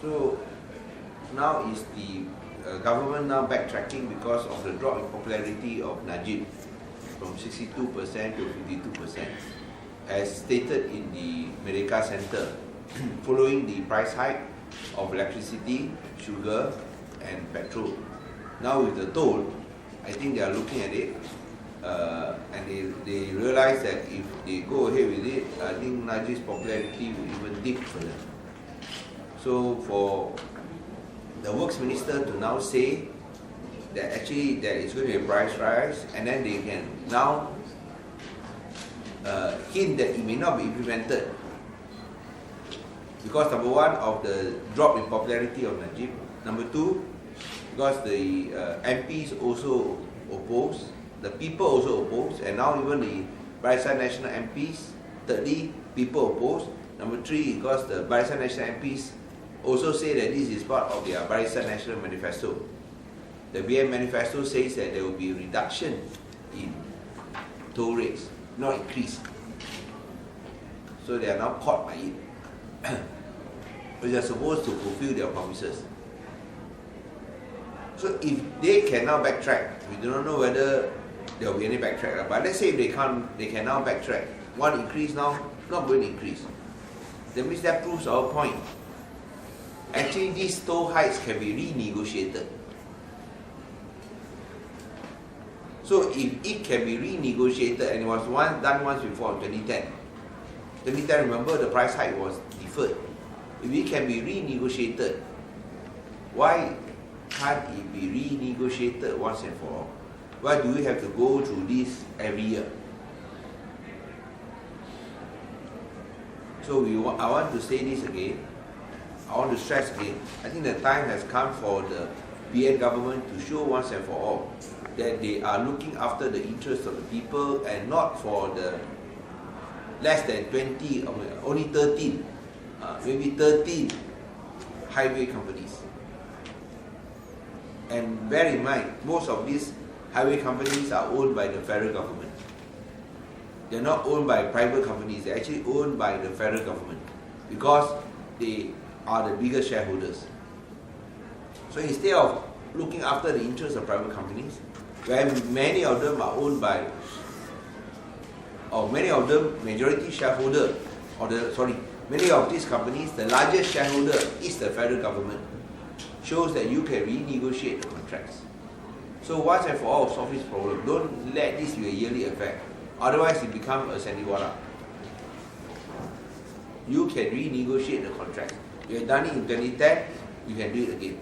So now is the government now backtracking because of the drop in popularity of Najib from 62% to 52%, as stated in the Merdeka Center, following the price hike of electricity, sugar and petrol. Now with the TOL, I think they are looking at it and they realize that if they go ahead with it, I think Najib's popularity will even dip further. So for the Works Minister to now say that actually there is going to be a price rise, and then they can now hint that it may not be implemented because number one, of the drop in popularity of Najib, number two, because the MPs also oppose, the people also oppose, and now even the Barisan Nasional MPs, thirdly, people oppose. Number three, because the Barisan Nasional MPs also say that this is part of their Barisan Nasional Manifesto. The BN Manifesto says that there will be a reduction in toll rates, not increase. So they are now caught by it. But they are supposed to fulfill their promises. So if they can now backtrack, we do not know whether there will be any backtrack. But let's say if they can now backtrack. One increase now, not going to increase. That means that proves our point. Actually, these toll hikes can be renegotiated. So if it can be renegotiated, and it was done once before in 2010. 2010, remember, the price hike was deferred. If it can be renegotiated, why can't it be renegotiated once and for all? Why do we have to go through this every year? So I want to say this again. I want to stress again. I think the time has come for the PN government to show once and for all that they are looking after the interests of the people and not for the less than 20, only 13, maybe 13 highway companies. And bear in mind, most of these highway companies are owned by the federal government. They're not owned by private companies, they're actually owned by the federal government because they are the biggest shareholders. So instead of looking after the interests of private companies, where many of them are owned by, or many of them majority shareholder, many of these companies, the largest shareholder is the federal government, shows that you can renegotiate the contracts. So once and for all, solve this problem. Don't let this be a yearly affair. Otherwise, it becomes a sandiwara. You can renegotiate the contract. You have done it in 2010, you can do it again.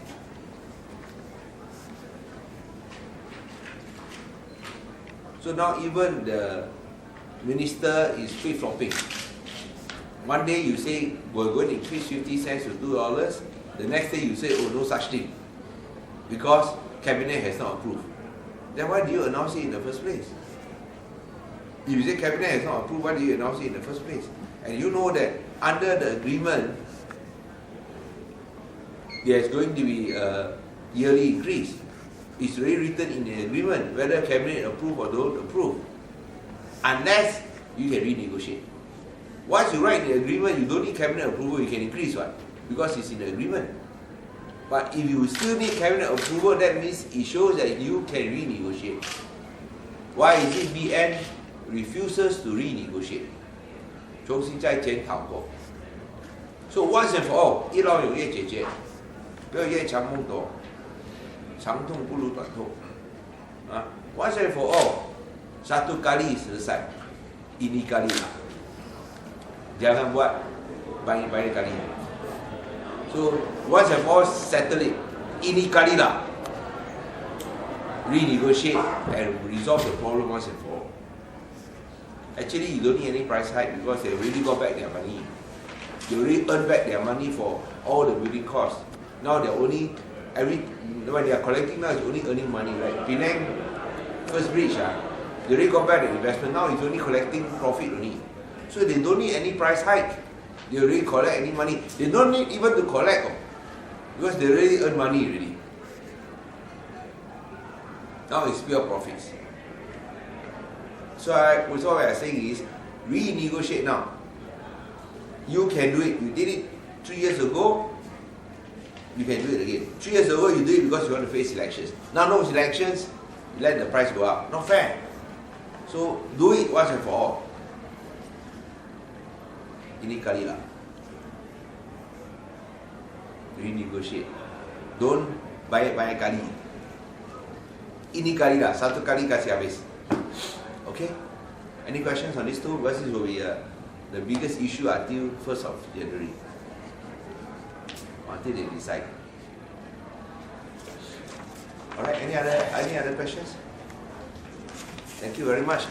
So now even the minister is flip-flopping. One day you say, we're going to increase 50 cents to $2. The next day you say, oh, no such thing. Because cabinet has not approved. Then why do you announce it in the first place? If you say cabinet has not approved, why do you announce it in the first place? And you know that under the agreement, there's going to be a yearly increase. It's already written in the agreement whether cabinet approve or don't approve. Unless you can renegotiate. Once you write the agreement, you don't need cabinet approval, you can increase what? Because it's in the agreement. But if you still need cabinet approval, that means it shows that you can renegotiate. Why is it BN refuses to renegotiate? 重新再检讨过。So once and for all, 一劳永逸解决，不要越长梦多，长痛不如短痛。Once and for all, satu kali selesai. Ini Kalilah. Jangan buat banyak-banyak kali. So once and for all, settle it. Ini Kalilah. Renegotiate and resolve the problem once and for all. Actually, you don't need any price hike because they already got back their money. They already earned back their money for all the building costs. Now they're only, when they are collecting now, it's only earning money, right? Penang first bridge, they already got back the investment. Now it's only collecting profit only. So they don't need any price hike. They already collect any money. They don't need even to collect because they already earn money already. Now it's pure profits. So what I'm saying is, renegotiate now. You can do it. You did it 3 years ago. you can do it again. 3 years ago, you do it because you want to face elections. Now, no elections, you let the price go up. Not fair. So, do it once and for all. Ini Kalilah. Renegotiate. Don't banyak kali. Ini Kalilah. Satu kali kasih habis. Okay? Any questions on this too? Because this will be the biggest issue until 1st of January. Until they decide. Alright, any other questions? Thank you very much.